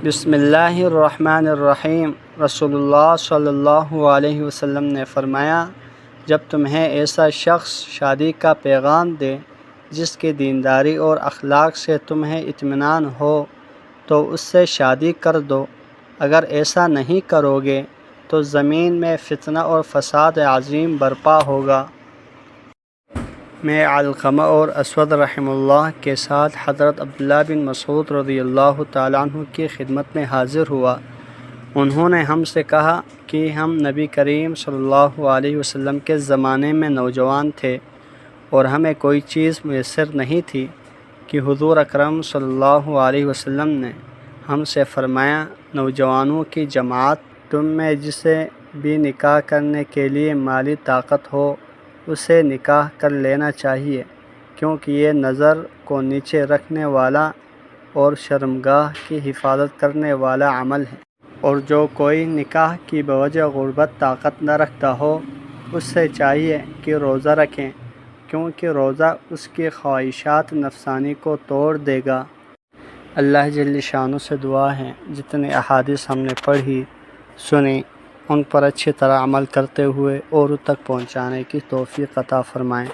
بسم اللہ الرحمن الرحیم۔ رسول اللہ صلی اللہ علیہ وسلم نے فرمایا، جب تمہیں ایسا شخص شادی کا پیغام دے جس کی دینداری اور اخلاق سے تمہیں اطمینان ہو تو اس سے شادی کر دو۔ اگر ایسا نہیں کرو گے تو زمین میں فتنہ اور فساد عظیم برپا ہوگا۔ میں علقمہ اور اسود رحمہ اللہ کے ساتھ حضرت عبداللہ بن مسعود رضی اللہ تعالیٰ عنہ کی خدمت میں حاضر ہوا۔ انہوں نے ہم سے کہا کہ ہم نبی کریم صلی اللہ علیہ وسلم کے زمانے میں نوجوان تھے اور ہمیں کوئی چیز میسر نہیں تھی کہ حضور اکرم صلی اللہ علیہ وسلم نے ہم سے فرمایا، نوجوانوں کی جماعت، تم میں جسے بھی نکاح کرنے کے لیے مالی طاقت ہو اسے نکاح کر لینا چاہیے، کیونکہ یہ نظر کو نیچے رکھنے والا اور شرمگاہ کی حفاظت کرنے والا عمل ہے۔ اور جو کوئی نکاح کی بوجہ غربت طاقت نہ رکھتا ہو اس سے چاہیے کہ روزہ رکھیں، کیونکہ روزہ اس کی خواہشات نفسانی کو توڑ دے گا۔ اللہ جل شانہ سے دعا ہے جتنے احادیث ہم نے پڑھی سنی ان پر اچھی طرح عمل کرتے ہوئے اوروں تک پہنچانے کی توفیق عطا فرمائیں۔